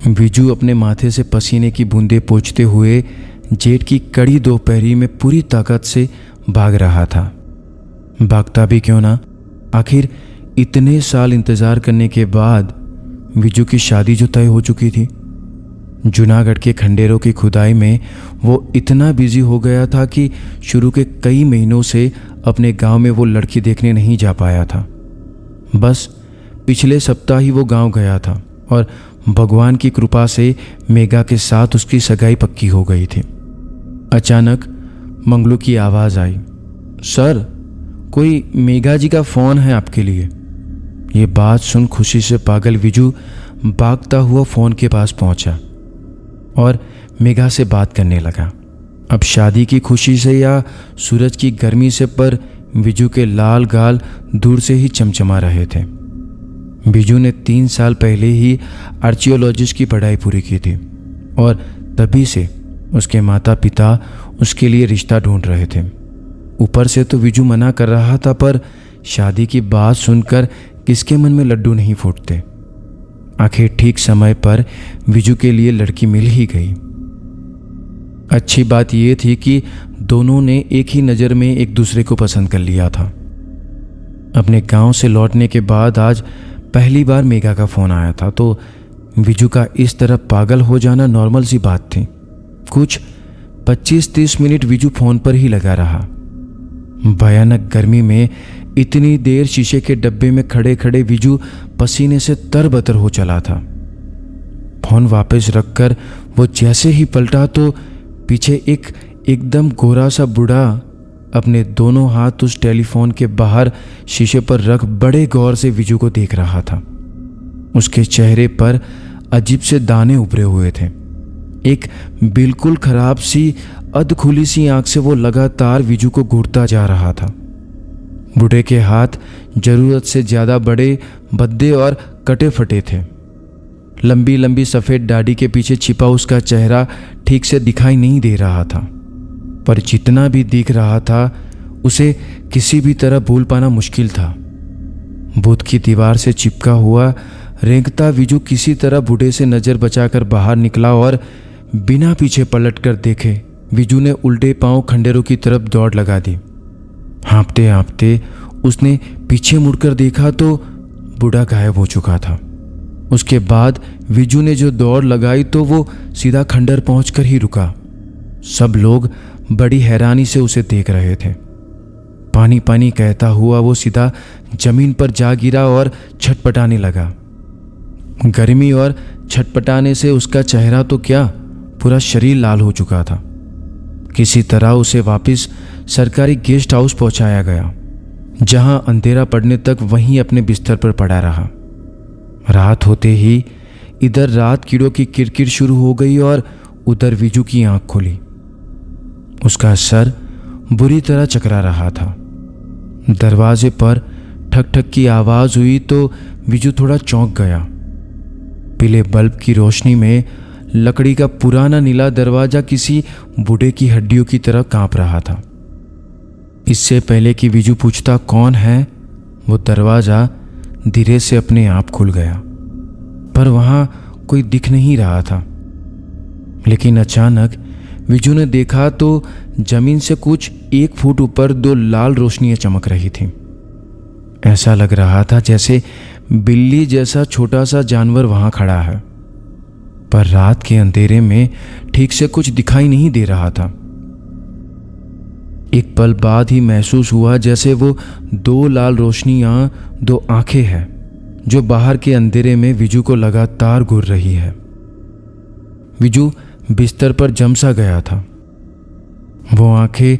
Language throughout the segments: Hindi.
विजू अपने माथे से पसीने की बूंदें पोंछते हुए जेठ की कड़ी दोपहरी में पूरी ताकत से भाग रहा था। भागता भी क्यों ना, आखिर इतने साल इंतज़ार करने के बाद विजू की शादी जो तय हो चुकी थी। जूनागढ़ के खंडेरों की खुदाई में वो इतना बिजी हो गया था कि शुरू के कई महीनों से अपने गांव में वो लड़की देखने नहीं जा पाया था। बस पिछले सप्ताह ही वो गांव गया था और भगवान की कृपा से मेघा के साथ उसकी सगाई पक्की हो गई थी। अचानक मंगलू की आवाज़ आई, सर कोई मेघा जी का फ़ोन है आपके लिए। ये बात सुन खुशी से पागल विजू भागता हुआ फ़ोन के पास पहुंचा और मेघा से बात करने लगा। अब शादी की खुशी से या सूरज की गर्मी से, पर विजू के लाल गाल दूर से ही चमचमा रहे थे। विजू ने 3 साल पहले ही आर्कियोलॉजिस्ट की पढ़ाई पूरी की थी और तभी से उसके माता पिता उसके लिए रिश्ता ढूंढ रहे थे। ऊपर से तो विजू मना कर रहा था, पर शादी की बात सुनकर किसके मन में लड्डू नहीं फूटते। आखिर ठीक समय पर विजू के लिए लड़की मिल ही गई। अच्छी बात यह थी कि दोनों ने एक ही नज़र में एक दूसरे को पसंद कर लिया था। अपने गांव से लौटने के बाद आज पहली बार मेघा का फ़ोन आया था, तो विजू का इस तरह पागल हो जाना नॉर्मल सी बात थी। कुछ 25-30 मिनट विजू फ़ोन पर ही लगा रहा। भयानक गर्मी में इतनी देर शीशे के डब्बे में खड़े खड़े विजू पसीने से तरबतर हो चला था। फ़ोन वापस रखकर वो जैसे ही पलटा तो पीछे एकदम गोरा सा बूढ़ा अपने दोनों हाथ उस टेलीफोन के बाहर शीशे पर रख बड़े गौर से विजू को देख रहा था। उसके चेहरे पर अजीब से दाने उभरे हुए थे। एक बिल्कुल खराब सी अधखुली सी आंख से वो लगातार विजू को घूरता जा रहा था। बूढ़े के हाथ जरूरत से ज़्यादा बड़े, भद्दे और कटे फटे थे। लंबी लंबी सफ़ेद दाढ़ी के पीछे छिपा उसका चेहरा ठीक से दिखाई नहीं दे रहा था, पर जितना भी दिख रहा था उसे किसी भी तरह भूल पाना मुश्किल था। बूथ की दीवार से चिपका हुआ रेंगता विजू किसी तरह बूढ़े से नज़र बचाकर बाहर निकला और बिना पीछे पलट कर देखे विजू ने उल्टे पांव खंडेरों की तरफ दौड़ लगा दी। हाँफते हाँफते उसने पीछे मुड़कर देखा तो बूढ़ा गायब हो चुका था। उसके बाद विजू ने जो दौड़ लगाई तो वो सीधा खंडर पहुंचकर ही रुका। सब लोग बड़ी हैरानी से उसे देख रहे थे। पानी पानी कहता हुआ वो सीधा जमीन पर जा गिरा और छटपटाने लगा। गर्मी और छटपटाने से उसका चेहरा तो क्या, पूरा शरीर लाल हो चुका था। किसी तरह उसे वापस सरकारी गेस्ट हाउस पहुंचाया गया, जहां अंधेरा पड़ने तक वहीं अपने बिस्तर पर पड़ा रहा। रात होते ही इधर रात कीड़ों की किरकिर शुरू हो गई और उधर विजू की आंख खुली। उसका सर बुरी तरह चकरा रहा था। दरवाजे पर ठक ठक की आवाज़ हुई तो विजू थोड़ा चौंक गया। पीले बल्ब की रोशनी में लकड़ी का पुराना नीला दरवाज़ा किसी बूढ़े की हड्डियों की तरह कांप रहा था। इससे पहले कि विजू पूछता कौन है, वो दरवाज़ा धीरे से अपने आप खुल गया, पर वहाँ कोई दिख नहीं रहा था। लेकिन अचानक विजू ने देखा तो जमीन से कुछ 1 फुट ऊपर 2 लाल रोशनियां चमक रही थीं। ऐसा लग रहा था जैसे बिल्ली जैसा छोटा सा जानवर वहां खड़ा है, पर रात के अंधेरे में ठीक से कुछ दिखाई नहीं दे रहा था। एक पल बाद ही महसूस हुआ जैसे वो 2 लाल रोशनियां 2 आंखें हैं जो बाहर के अंधेरे में विजू को लगातार घूर रही है। विजू बिस्तर पर जम सा गया था। वो आंखें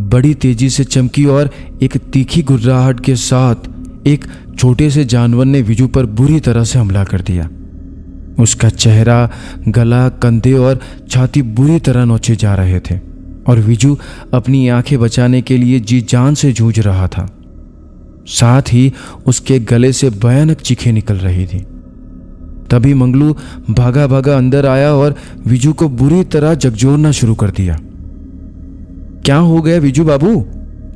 बड़ी तेजी से चमकी और एक तीखी गुर्राहट के साथ एक छोटे से जानवर ने विजू पर बुरी तरह से हमला कर दिया। उसका चेहरा, गला, कंधे और छाती बुरी तरह नोचे जा रहे थे और विजू अपनी आंखें बचाने के लिए जी जान से जूझ रहा था। साथ ही उसके गले से भयानक चीखें निकल रही थी। तभी मंगलू भागा भागा अंदर आया और विजू को बुरी तरह झकझोरना शुरू कर दिया। क्या हो गया विजू बाबू,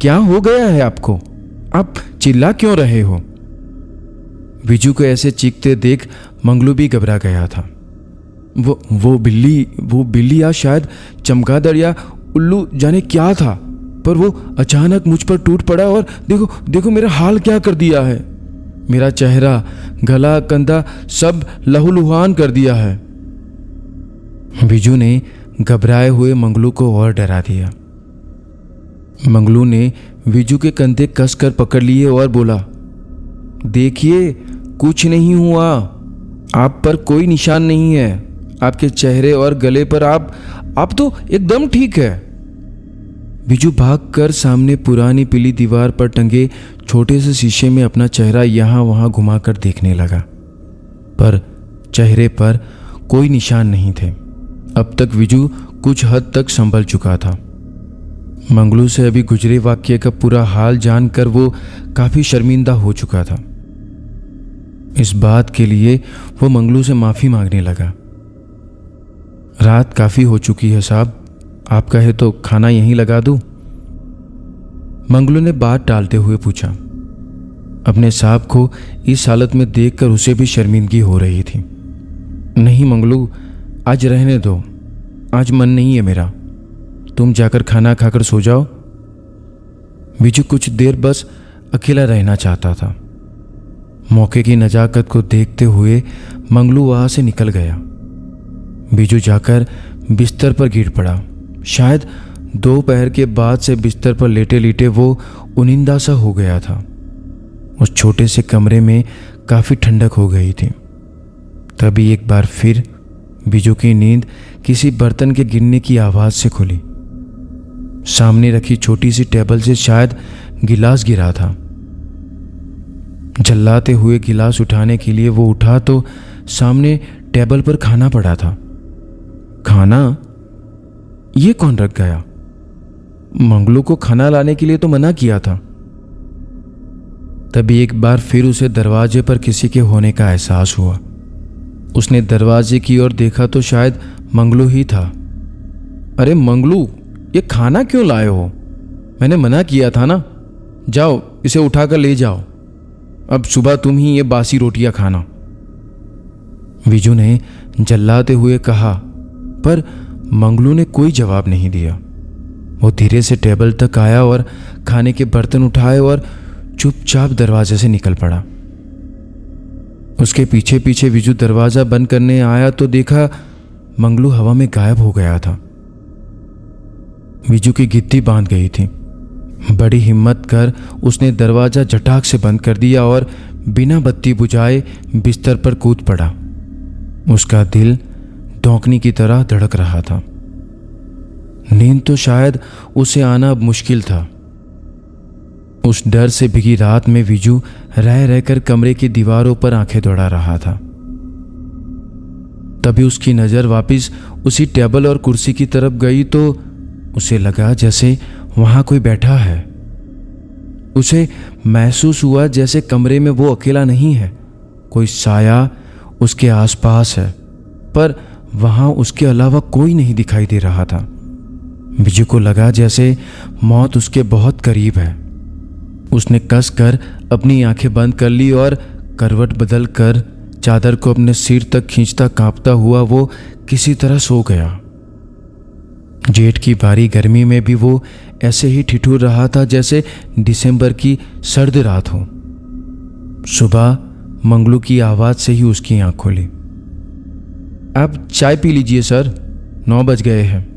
क्या हो गया है आपको? आप चिल्ला क्यों रहे हो? विजू को ऐसे चीखते देख मंगलू भी घबरा गया था। वो बिल्ली या शायद चमगादड़ या उल्लू जाने क्या था, पर वो अचानक मुझ पर टूट पड़ा और देखो मेरा हाल क्या कर दिया है। मेरा चेहरा, गला, कंधा सब लहूलुहान कर दिया है। बिजू ने घबराए हुए मंगलू को और डरा दिया। मंगलू ने बिजू के कंधे कसकर पकड़ लिए और बोला, देखिए कुछ नहीं हुआ, आप पर कोई निशान नहीं है। आपके चेहरे और गले पर आप तो एकदम ठीक है। बिजू भागकर सामने पुरानी पीली दीवार पर टंगे छोटे से शीशे में अपना चेहरा यहाँ वहाँ घुमाकर देखने लगा, पर चेहरे पर कोई निशान नहीं थे। अब तक बिजू कुछ हद तक संभल चुका था। मंगलू से अभी गुजरे वाक्य का पूरा हाल जानकर वो काफ़ी शर्मिंदा हो चुका था। इस बात के लिए वो मंगलू से माफ़ी मांगने लगा। रात काफ़ी हो चुकी है साहब, आप कहे तो खाना यहीं लगा दूं? मंगलू ने बात टालते हुए पूछा। अपने साहब को इस हालत में देखकर उसे भी शर्मिंदगी हो रही थी। नहीं मंगलू, आज रहने दो, आज मन नहीं है मेरा, तुम जाकर खाना खाकर सो जाओ। बिजू कुछ देर बस अकेला रहना चाहता था। मौके की नजाकत को देखते हुए मंगलू वहाँ से निकल गया। बिजू जाकर बिस्तर पर गिर पड़ा। शायद दोपहर के बाद से बिस्तर पर लेटे लेटे वो उनिंदा सा हो गया था। उस छोटे से कमरे में काफ़ी ठंडक हो गई थी। तभी एक बार फिर बिजू की नींद किसी बर्तन के गिरने की आवाज़ से खुली। सामने रखी छोटी सी टेबल से शायद गिलास गिरा था। झल्लाते हुए गिलास उठाने के लिए वो उठा तो सामने टेबल पर खाना पड़ा था। खाना? ये कौन रख गया? मंगलू को खाना लाने के लिए तो मना किया था। तभी एक बार फिर उसे दरवाजे पर किसी के होने का एहसास हुआ। उसने दरवाजे की ओर देखा तो शायद मंगलू ही था। अरे मंगलू, ये खाना क्यों लाए हो? मैंने मना किया था ना, जाओ इसे उठाकर ले जाओ, अब सुबह तुम ही ये बासी रोटियां खाना। बिजू ने जल्लाते हुए कहा, पर मंगलू ने कोई जवाब नहीं दिया। वो धीरे से टेबल तक आया और खाने के बर्तन उठाए और चुपचाप दरवाजे से निकल पड़ा। उसके पीछे पीछे बिजू दरवाजा बंद करने आया तो देखा मंगलू हवा में गायब हो गया था। बिजू की गिद्दी बांध गई थी। बड़ी हिम्मत कर उसने दरवाजा झटाक से बंद कर दिया और बिना बत्ती बुझाए बिस्तर पर कूद पड़ा। उसका दिल धौंकनी की तरह धड़क रहा था। नींद तो शायद उसे आना अब मुश्किल था। उस डर से भीगी रात में बिजू रह रहकर कमरे की दीवारों पर आंखें दौड़ा रहा था। तभी उसकी नज़र वापस उसी टेबल और कुर्सी की तरफ गई तो उसे लगा जैसे वहां कोई बैठा है। उसे महसूस हुआ जैसे कमरे में वो अकेला नहीं है, कोई साया उसके आसपास है, पर वहां उसके अलावा कोई नहीं दिखाई दे रहा था। बिजू को लगा जैसे मौत उसके बहुत करीब है। उसने कसकर अपनी आंखें बंद कर ली और करवट बदल कर चादर को अपने सिर तक खींचता कांपता हुआ वो किसी तरह सो गया। जेठ की भारी गर्मी में भी वो ऐसे ही ठिठुर रहा था जैसे दिसंबर की सर्द रात हो। सुबह मंगलू की आवाज़ से ही उसकी आंख खुली। आप चाय पी लीजिए सर, 9 बज गए हैं।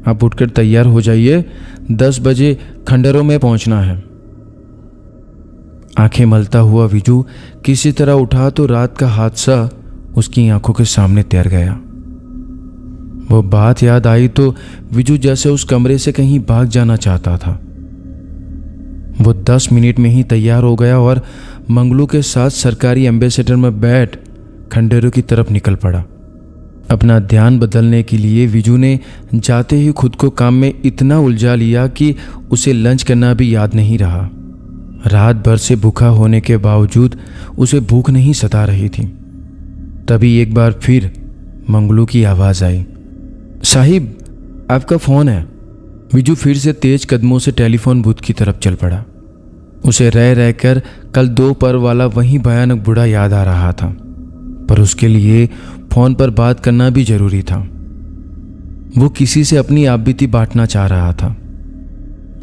आप उठकर तैयार हो जाइए, 10 बजे खंडरों में पहुंचना है। आंखें मलता हुआ बिजू किसी तरह उठा तो रात का हादसा उसकी आंखों के सामने तैर गया। वो बात याद आई तो बिजू जैसे उस कमरे से कहीं भाग जाना चाहता था। वो 10 मिनट में ही तैयार हो गया और मंगलू के साथ सरकारी एम्बेसडर में बैठ खंडेरों की तरफ निकल पड़ा। अपना ध्यान बदलने के लिए बिजू ने जाते ही खुद को काम में इतना उलझा लिया कि उसे लंच करना भी याद नहीं रहा। रात भर से भूखा होने के बावजूद उसे भूख नहीं सता रही थी। तभी एक बार फिर मंगलू की आवाज़ आई, साहिब आपका फ़ोन है। बिजू फिर से तेज कदमों से टेलीफोन बूथ की तरफ चल पड़ा। उसे रह रहकर कल दोपहर वाला वही भयानक बूढ़ा याद आ रहा था। पर उसके लिए फ़ोन पर बात करना भी ज़रूरी था। वो किसी से अपनी आपबीती बांटना चाह रहा था।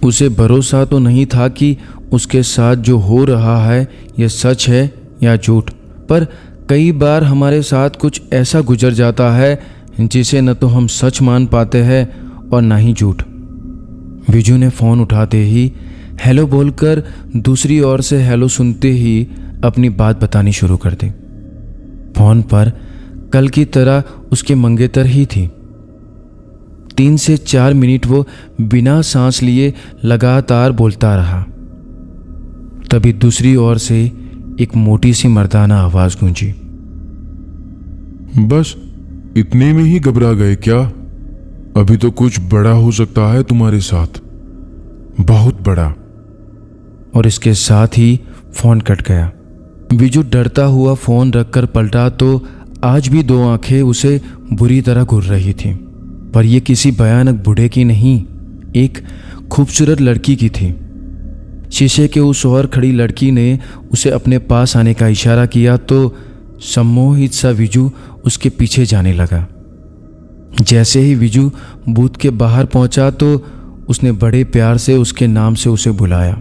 उसे भरोसा तो नहीं था कि उसके साथ जो हो रहा है यह सच है या झूठ, पर कई बार हमारे साथ कुछ ऐसा गुजर जाता है जिसे न तो हम सच मान पाते हैं और ना ही झूठ। विजू ने फ़ोन उठाते ही हेलो बोलकर दूसरी ओर से हेलो सुनते ही अपनी बात बतानी शुरू कर दी। फ़ोन पर कल की तरह उसके मंगेतर ही थी। 3 से 4 मिनट वो बिना सांस लिए लगातार बोलता रहा। तभी दूसरी ओर से एक मोटी सी मर्दाना आवाज़ गूंजी। बस इतने में ही घबरा गए क्या? अभी तो कुछ बड़ा हो सकता है तुम्हारे साथ, बहुत बड़ा। और इसके साथ ही फ़ोन कट गया। विजू डरता हुआ फ़ोन रखकर पलटा तो आज भी 2 आंखें उसे बुरी तरह घूर रही थीं, पर यह किसी भयानक बूढ़े की नहीं, एक खूबसूरत लड़की की थी। शीशे के उस ओर खड़ी लड़की ने उसे अपने पास आने का इशारा किया तो सम्मोहित सा विजू उसके पीछे जाने लगा। जैसे ही विजू बूथ के बाहर पहुंचा तो उसने बड़े प्यार से उसके नाम से उसे बुलाया।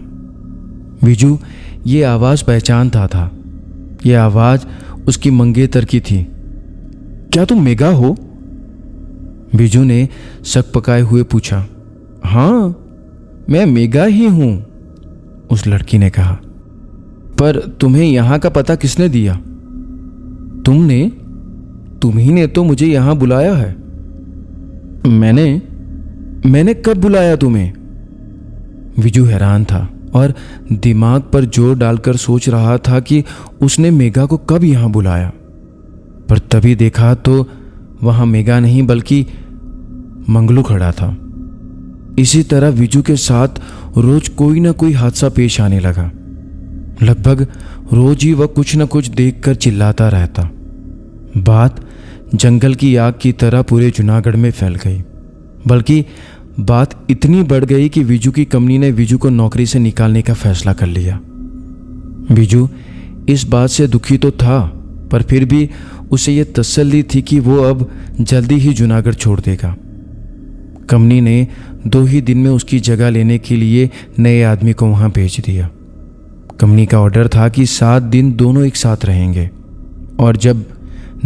विजू ये आवाज़ पहचानता था। यह आवाज़ उसकी मंगेतर की थी। क्या तुम मेघा हो? विजू ने शक पकाए हुए पूछा। हाँ, मैं मेघा ही हूं, उस लड़की ने कहा। पर तुम्हें यहां का पता किसने दिया? तुम्ही ने तो मुझे यहां बुलाया है। मैंने कब बुलाया तुम्हें? विजू हैरान था और दिमाग पर जोर डालकर सोच रहा था कि उसने मेघा को कब यहां बुलाया, पर तभी देखा तो वहां मेघा नहीं बल्कि मंगलू खड़ा था। इसी तरह विजू के साथ रोज कोई ना कोई हादसा पेश आने लगा। लगभग रोज ही वह कुछ न कुछ देखकर चिल्लाता रहता। बात जंगल की आग की तरह पूरे जूनागढ़ में फैल गई, बल्कि बात इतनी बढ़ गई कि विजू की कंपनी ने विजू को नौकरी से निकालने का फैसला कर लिया। विजू इस बात से दुखी तो था, पर फिर भी उसे यह तसल्ली थी कि वो अब जल्दी ही जूनागढ़ छोड़ देगा। कंपनी ने 2 ही दिन में उसकी जगह लेने के लिए नए आदमी को वहां भेज दिया। कंपनी का ऑर्डर था कि 7 दिन दोनों एक साथ रहेंगे, और जब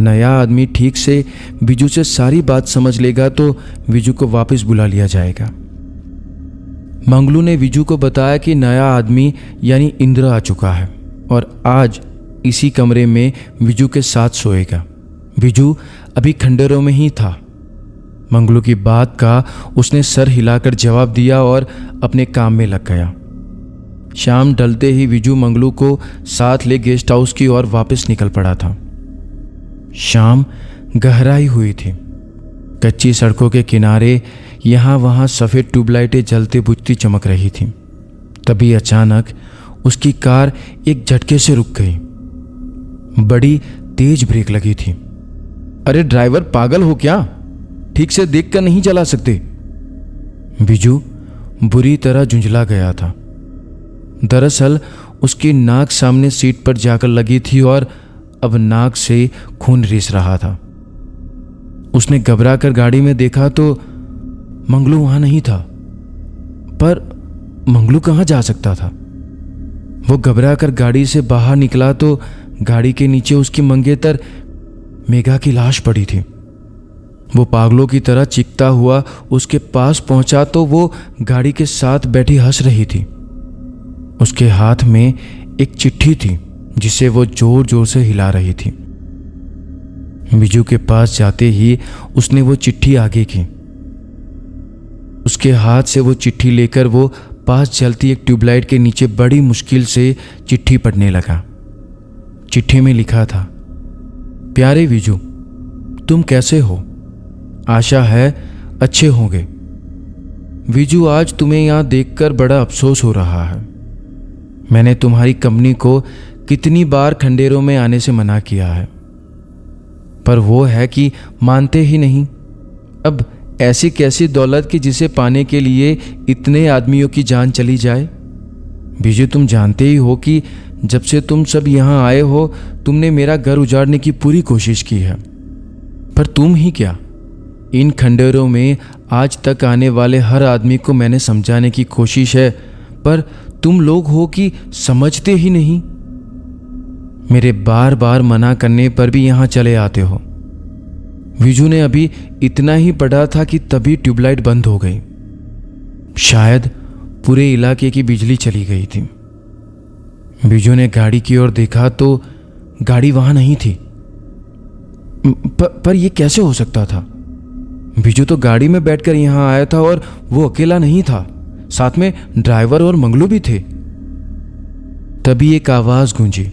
नया आदमी ठीक से विजू से सारी बात समझ लेगा तो विजू को वापस बुला लिया जाएगा। मंगलू ने विजू को बताया कि नया आदमी यानी इंद्र आ चुका है और आज इसी कमरे में विजू के साथ सोएगा। विजू अभी खंडेरों में ही था। मंगलू की बात का उसने सर हिलाकर जवाब दिया और अपने काम में लग गया। शाम ढलते ही विजू मंगलू को साथ ले गेस्ट हाउस की ओर वापस निकल पड़ा था। शाम गहराई हुई थी। कच्ची सड़कों के किनारे यहाँ वहाँ सफ़ेद ट्यूबलाइटें जलती बुझती चमक रही थीं। तभी अचानक उसकी कार एक झटके से रुक गई। बड़ी तेज ब्रेक लगी थी। अरे ड्राइवर, पागल हो क्या? ठीक से देखकर नहीं चला सकते? विजू बुरी तरह झुंझला गया था। दरअसल उसकी नाक सामने सीट पर जाकर लगी थी और अब नाक से खून रिस रहा था। उसने घबराकर गाड़ी में देखा तो मंगलू वहां नहीं था। पर मंगलू कहां जा सकता था? वो घबराकर गाड़ी से बाहर निकला तो गाड़ी के नीचे उसकी मंगेतर मेघा की लाश पड़ी थी। वो पागलों की तरह चीखता हुआ उसके पास पहुंचा तो वो गाड़ी के साथ बैठी हंस रही थी। उसके हाथ में एक चिट्ठी थी जिसे वो जोर जोर से हिला रही थी। विजू के पास जाते ही उसने वो चिट्ठी आगे की। उसके हाथ से वो चिट्ठी लेकर वो पास चलती एक ट्यूबलाइट के नीचे बड़ी मुश्किल से चिट्ठी पढ़ने लगा। चिट्ठी में लिखा था, प्यारे विजू, तुम कैसे हो? आशा है अच्छे होंगे। विजू, आज तुम्हें यहां देखकर बड़ा अफसोस हो रहा है। मैंने तुम्हारी कंपनी को कितनी बार खंडेरों में आने से मना किया है, पर वो है कि मानते ही नहीं। अब ऐसी कैसी दौलत कि जिसे पाने के लिए इतने आदमियों की जान चली जाए? विजू, तुम जानते ही हो कि जब से तुम सब यहाँ आए हो तुमने मेरा घर उजाड़ने की पूरी कोशिश की है। पर तुम ही क्या, इन खंडहरों में आज तक आने वाले हर आदमी को मैंने समझाने की कोशिश है, पर तुम लोग हो कि समझते ही नहीं। मेरे बार बार मना करने पर भी यहाँ चले आते हो। विजू ने अभी इतना ही पढ़ा था कि तभी ट्यूबलाइट बंद हो गई। शायद पूरे इलाके की बिजली चली गई थी। विजू ने गाड़ी की ओर देखा तो गाड़ी वहां नहीं थी। पर यह कैसे हो सकता था? विजू तो गाड़ी में बैठकर यहां आया था और वो अकेला नहीं था, साथ में ड्राइवर और मंगलू भी थे। तभी एक आवाज गूंजी,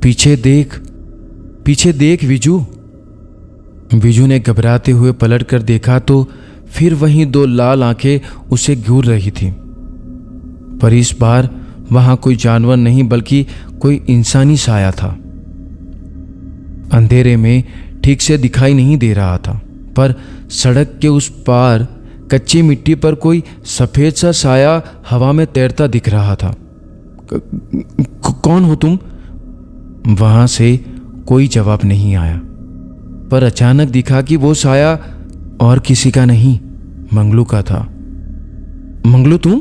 पीछे देख विजू। विजू ने घबराते हुए पलटकर देखा तो फिर वहीं दो लाल आंखें उसे घूर रही थी। पर इस बार वहां कोई जानवर नहीं बल्कि कोई इंसानी साया था। अंधेरे में ठीक से दिखाई नहीं दे रहा था, पर सड़क के उस पार कच्ची मिट्टी पर कोई सफेद सा साया हवा में तैरता दिख रहा था। कौन हो तुम? वहां से कोई जवाब नहीं आया, पर अचानक दिखा कि वो साया और किसी का नहीं, मंगलू का था। मंगलू तुम?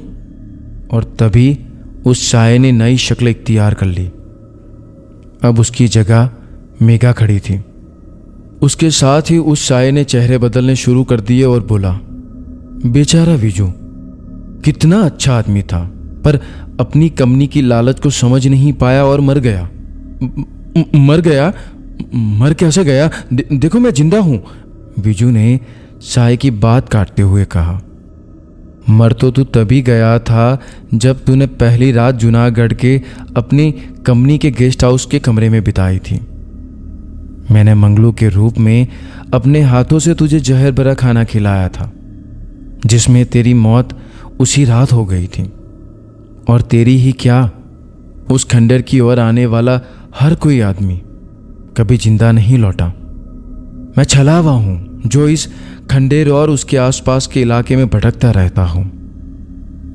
और तभी उस साये ने नई शक्ल इख्तियार कर ली। अब उसकी जगह मेघा खड़ी थी। उसके साथ ही उस साये ने चेहरे बदलने शुरू कर दिए और बोला, बेचारा विजू कितना अच्छा आदमी था, पर अपनी कमनी की लालच को समझ नहीं पाया और मर गया। मर गया? मर कैसे गया? देखो मैं जिंदा हूं, विजू ने साये की बात काटते हुए कहा। मर तो तू तभी गया था जब तूने पहली रात जूनागढ़ के अपनी कंपनी के गेस्ट हाउस के कमरे में बिताई थी। मैंने मंगलू के रूप में अपने हाथों से तुझे जहर भरा खाना खिलाया था, जिसमें तेरी मौत उसी रात हो गई थी। और तेरी ही क्या, उस खंडर की ओर आने वाला हर कोई आदमी कभी जिंदा नहीं लौटा। मैं छलावा हूं जो इस खंडेर और उसके आसपास के इलाके में भटकता रहता हूं।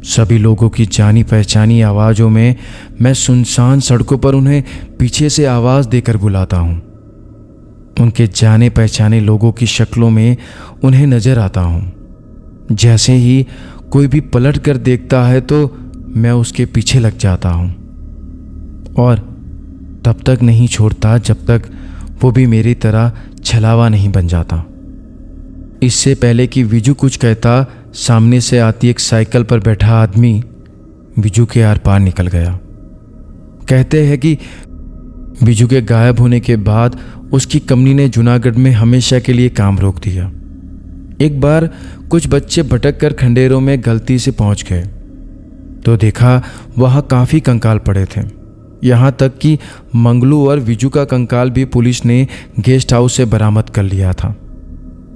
सभी लोगों की जानी पहचानी आवाज़ों में मैं सुनसान सड़कों पर उन्हें पीछे से आवाज़ देकर बुलाता हूं। उनके जाने पहचाने लोगों की शक्लों में उन्हें नजर आता हूं। जैसे ही कोई भी पलट कर देखता है तो मैं उसके पीछे लग जाता हूं और तब तक नहीं छोड़ता जब तक वो भी मेरी तरह छलावा नहीं बन जाता। इससे पहले कि विजू कुछ कहता, सामने से आती एक साइकिल पर बैठा आदमी विजू के आर पार निकल गया। कहते हैं कि विजू के गायब होने के बाद उसकी कंपनी ने जूनागढ़ में हमेशा के लिए काम रोक दिया। एक बार कुछ बच्चे भटक कर खंडेरों में गलती से पहुंच गए तो देखा वहां काफ़ी कंकाल पड़े थे। यहाँ तक कि मंगलू और विजू का कंकाल भी पुलिस ने गेस्ट हाउस से बरामद कर लिया था।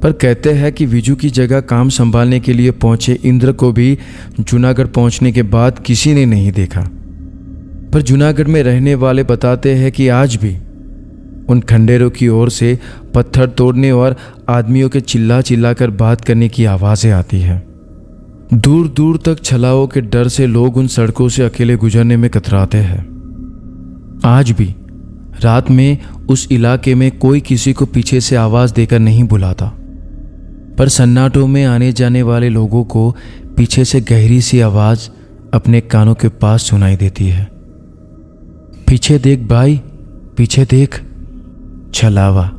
पर कहते हैं कि विजू की जगह काम संभालने के लिए पहुंचे इंद्र को भी जूनागढ़ पहुंचने के बाद किसी ने नहीं देखा। पर जूनागढ़ में रहने वाले बताते हैं कि आज भी उन खंडेरों की ओर से पत्थर तोड़ने और आदमियों के चिल्ला चिल्ला कर बात करने की आवाज़ें आती हैं। दूर दूर तक छलाओं के डर से लोग उन सड़कों से अकेले गुजरने में कतराते हैं। आज भी रात में उस इलाके में कोई किसी को पीछे से आवाज़ देकर नहीं बुलाता, पर सन्नाटों में आने जाने वाले लोगों को पीछे से गहरी सी आवाज़ अपने कानों के पास सुनाई देती है, पीछे देख भाई, पीछे देख, छलावा।